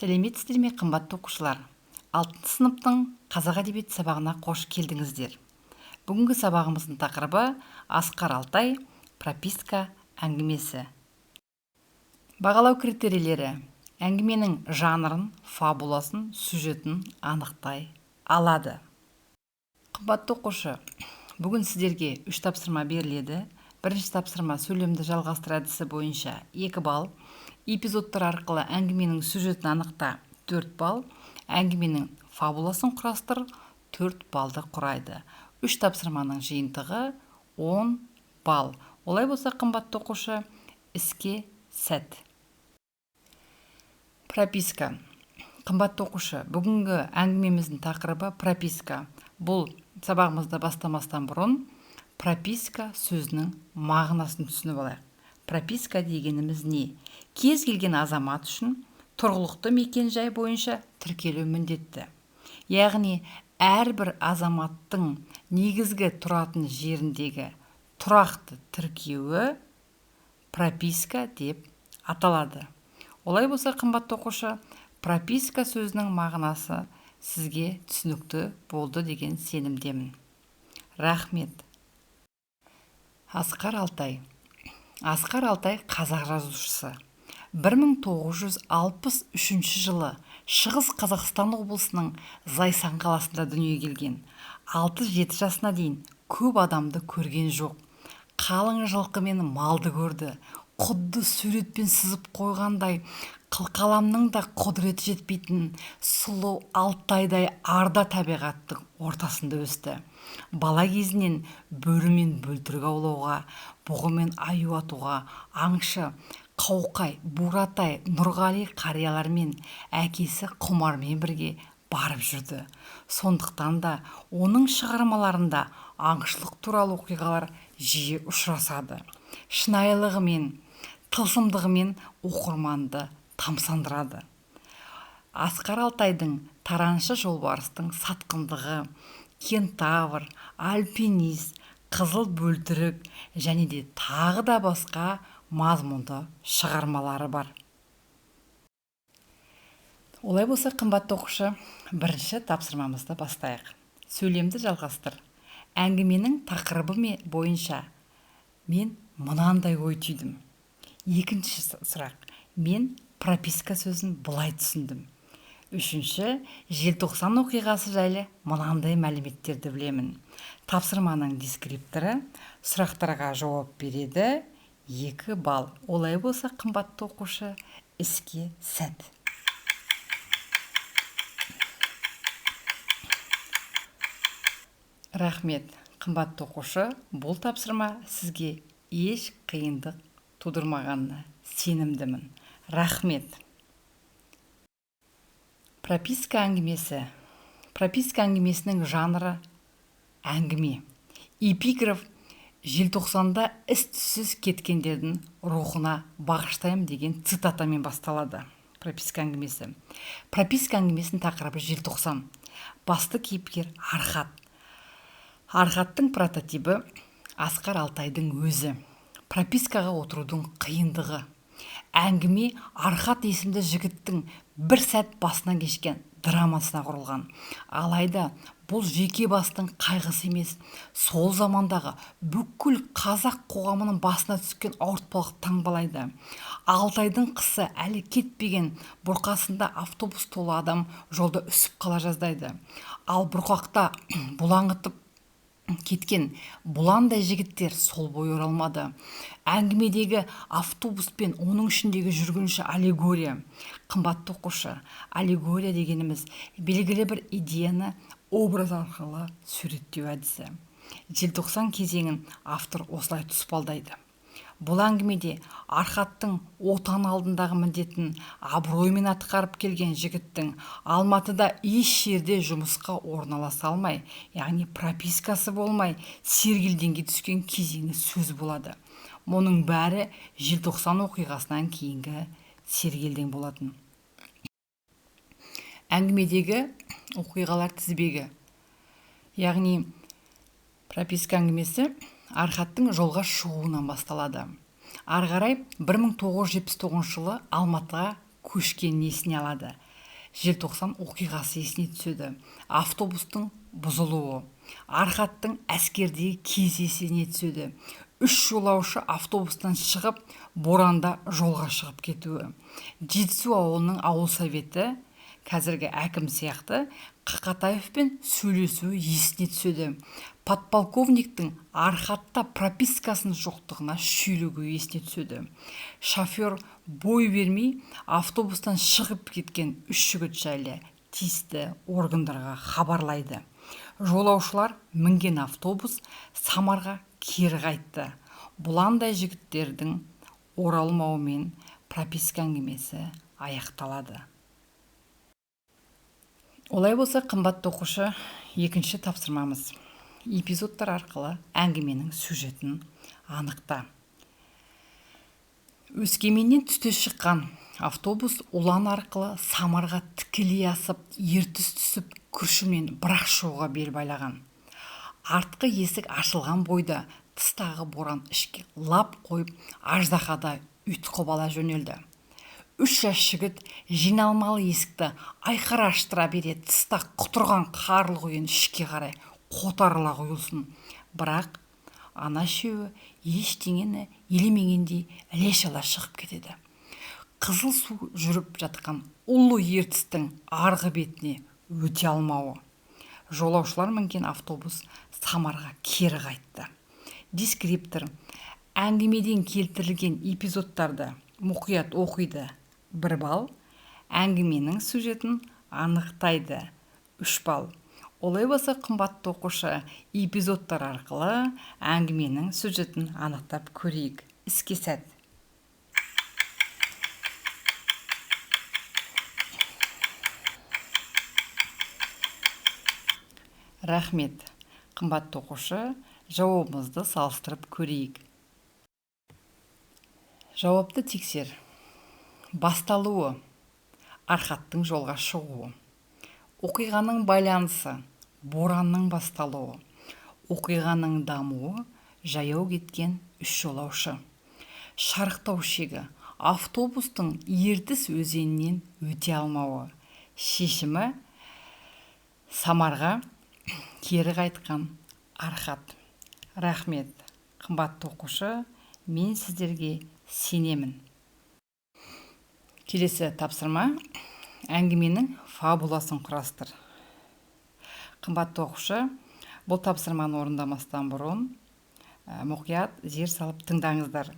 Сәлеметсіздер ме, қымбатты оқушылар? 6 сыныптың қазақ әдебиеті сабағына қош келдіңіздер. Бүгінгі сабағымыздың тақырыбы Асқар Алтай прописка әңгімесі. Бағалау критерийлері: әңгіменің жанрын, фабуласын, сюжетін анықтай алады. Қымбатты оқушы, бүгін сіздерге 3 тапсырма беріледі. Бірінші тапсырма сөйлемді жалғастыр әдісі бойынша 2 балл, эпизодтар арқылы әңгіменің сюжетін анықта 4 балл, әңгіменің фабуласын құрастыр 4 баллды құрайды. 3 тапсырманың жиынтығы 10 балл. Олай болса, қымбатты оқушы, іске сәт. Прописка. Қымбатты оқушы, бүгінгі әңгімеміздің тақырыбы прописка. Бұл сабағымызды бастамастан бұрын прописка сөзінің мағынасын түсініп алайық. Прописка дегеніміз не? Кез келген азамат үшін тұрғылықты мекен-жай бойынша тіркелу міндетті. Яғни әрбір азаматтың негізгі тұратын жеріндегі тұрақты тіркеуі прописка деп аталады. Олай болса, қымбатты оқушы, прописка сөзінің мағынасы сізге түсінікті болды деген сенімдемін. Рахмет. Асқар Алтай. Асқар Алтай қазақ жазушысы. 1963 жылы Шығыс Қазақстан облысының Зайсан қаласында дүниеге келген. 6-7 жасына дейін көп адамды көрген жоқ. Қалың жылқы мен малды көрді. Құдды суретпен сызып қойғандай, қылқаламның да құдіреті жетпейтін сұлу Алтайдай арда табиғаттың ортасында өсті. Бала кезінен бөрі мен бөлтірік аулауға, бұғы мен аю атуға, аңшы, қауқай, буратай, нұрғали қариялармен, әкесі Құмармен бірге барып жүрді. Сондықтан да оның шығармаларында аңшылық туралы оқиғалар жиі ұшырасады. Шынайылығымен, тылсымдығымен оқырманды тамсандырады. Асқар Алтайдың тараншы жолбарыстың сатқындығы, кентавр, альпинист, қызыл бөлтірік және де тағы да басқа мазмұнды шығармалары бар. Олай болса, қымбатты оқушы, бірінші тапсырмамызды бастайық. Сөйлемді жалғастыр. Әңгіменің тақырыбы бойынша мен мынандай ой түйдім. Екінші сұрақ: мен прописка сөзін былай түсіндім. Үшінші, желтоқсан оқиғасы жайлы мынандай мәліметтерді білемін. Тапсырманың дескрипторы сұрақтарға жауап береді, 2 балл. Олай болса, қымбатты оқушы, іске сәт. Рахмет, қымбатты оқушы, бұл тапсырма сізге еш қиындық тудырмағанына сенімдімін. Рахмет. Прописка әңгімесі. Прописка әңгімесінің жанры әңгіме. Эпиграф желтоқсанда із-түссіз кеткендердің рухына бағыштаймын деген цитатамен басталады. Прописка әңгімесі. Прописка әңгімесінің тақырыбы желтоқсан. Басты кейіпкер Архат. Архаттың прототипі Асқар Алтайдың өзі. Пропискаға отырудың қиындығы. Әңгіме Архат есімді жігіттің бір сәт басынан кешкен драмасына құрылған. Алайда бұл жеке бастың қайғысы емес, сол замандағы бүкіл қазақ қоғамының басына түскен ауыртпалық таңбалайды. Алтайдың қысы әлі кетпеген бұрқасында автобус толы адам жолда үсіп қала жаздайды. Ал бұрқақта бұлаңытып кеткен бұландай жігіттер сол бой оралмады. Әңгімедегі автобус пен оның ішіндегі жүргінші аллегория. Қымбатты оқушы, аллегория дегеніміз белгілі бір идеяны образ арқылы суреттеу әдісі. Желтоқсан кезеңін автор осылай тұспалдайды. Бұл әңгімеде Архаттың отан алдындағы міндетін абыроймен атқарып келген жігіттің Алматыда еш жерде жұмысқа орналаса алмай, яғни пропискасы болмай, Сергелденге түскен кезеңі сөз болады. Мұның бәрі желтоқсан оқиғасынан кейінгі Сергелден болатын. Әңгімедегі оқиғалар тізбегі, яғни прописка әңгімесі Архаттың жолға шығуынан басталады. Ары қарай 1979 жылы Алматыға көшкен есіне алады. желтоқсан оқиғасы есіне түседі. Автобустың бұзылуы, Архаттың әскердегі кезі есіне түседі. 3 жолаушы автобустан шығып, боранда жолға шығып кетуі. Жетісу ауылының ауыл советі, қазіргі әкім сияқты, Қақатаевпен сөйлесуі есіне түседі. Подполковниктің Архатта пропискасының жоқтығына шүйлігуі есіне түседі. Шофер бой бермей автобустан шығып кеткен 3 жігіт жайлы тиісті органдарға хабарлайды. Жолаушылар мінген автобус Самарға кері қайтты. Бұландай жігіттердің оралмауымен прописка әңгімесі аяқталады. Олай болса, қымбатты оқушы, екінші тапсырмамыз. Эпизодтар арқылы әңгіменің сюжетін анықта. Өскеменнен түсте шыққан автобус Ұлан арқылы Самарға тікелей асып, ертіс түсіп, Күршімнен бірақ шығуға бел байлаған. Артқы есік ашылған бойда тыстағы боран ішке лап қойып, аждахада ұйтқып ала жөнелді. 3 жас жігіт жиналмалы есікті айқара аштыра бере тыста құтырған қарлы құйын ішке қарай қотарыла құйылсын. Бірақ ана үшеуі ештеңені елемегендей іле-шала шығып кетеді. Қызыл су жүріп жатқан ұлы ертістің арғы бетіне өте алмауы. Жолаушылар мінген автобус Самарға кері қайтты. Дескриптор әңгімеден келтірілген эпизодтарды мұқият оқиды 1 балл, әңгіменің сюжетін анықтайды 3 балл. Олай болса, қымбатты оқушы, эпизодтар арқылы әңгіменің сюжетін анықтап көрейік. Іске сәт. Рахмет. Қымбатты оқушы, жауабымызды салыстырып көрейік. Жауапты тексер. Басталуы, Архаттың жолға шығуы. Оқиғаның байланысы, боранның басталуы. Оқиғаның дамуы, жаяу кеткен 3 жолаушы. Шарықтау шегі, автобустың ертіс өзенінен өте алмауы. Шешімі, Самарға кері қайтқан Архат. Рахмет. Қымбатты оқушы, мен сіздерге сенемін. Келесі тапсырма, әңгіменің фабуласын құрастыр. Қымбатты оқушы, бұл тапсырманы орындамастан бұрын мұқият зер салып тыңдаңыздар.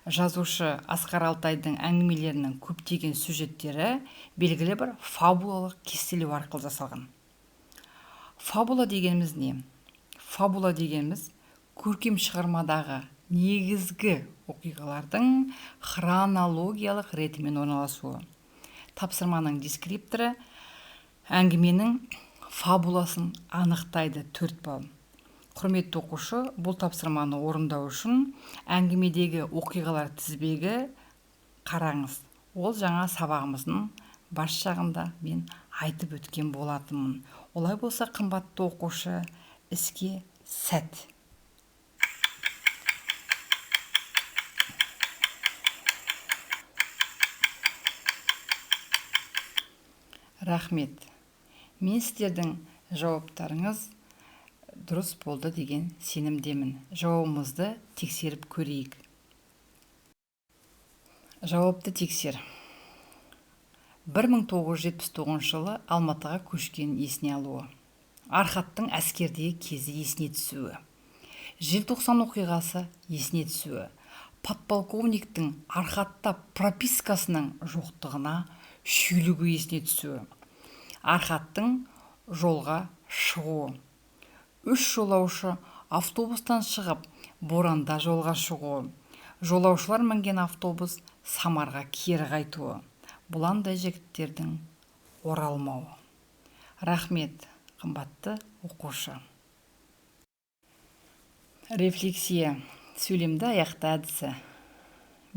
Жазушы Асқар Алтайдың әңгімелерінің көптеген сюжеттері белгілі бір фабулалық кестелеу арқылы жасалған. Фабула дегеніміз не? Фабула дегеніміз көркем шығармадағы негізгі оқиғалардың хронологиялық ретімен орналасуы. Тапсырманың дескрипторы әңгіменің фабуласын анықтайды 4 балл. Құрметті оқушы, бұл тапсырманы орындау үшін әңгімедегі оқиғалар тізбегі қараңыз. Ол жаңа сабағымыздың бас жағында мен айтып өткен болатынмын. Олай болса, қымбатты оқушы, іске сәт. Рахмет. Мен сіздердің жауаптарыңыз дұрыс болды деген сенімдемін. Жауабымызды тексеріп көрейік. Жауапты тексер. 1979 жылы Алматыға көшкен есіне алуы. Архаттың әскердегі кезі есіне түсуі. Желтоқсан оқиғасы есіне түсуі. Подполковниктің Архатта пропискасының жоқтығына шүйлігу есіне түсуі. Архаттың жолға шығуы. 3 жолаушы автобустан шығып, боранда жолға шығуы. Жолаушылар мінген автобус Самарға кері қайтуы. Бұландай жігіттердің оралмауы. Рахмет, қымбатты оқушы. Рефлексия. Сөйлемді аяқта әдісі.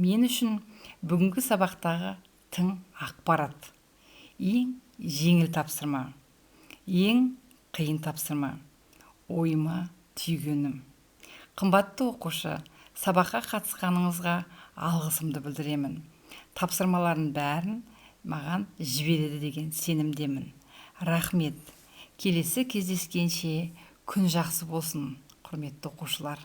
Мен үшін бүгінгі сабақтағы тың ақпарат. Ең жеңіл тапсырма. Ең қиын тапсырма. Ойыма түйгенім. Қымбатты оқушы, сабаққа қатысқаныңызға алғысымды білдіремін. Тапсырмалардың бәрін маған жібереді деген сенімдемін. Рахмет. Келесі кездескенше күн жақсы болсын, құрметті оқушылар.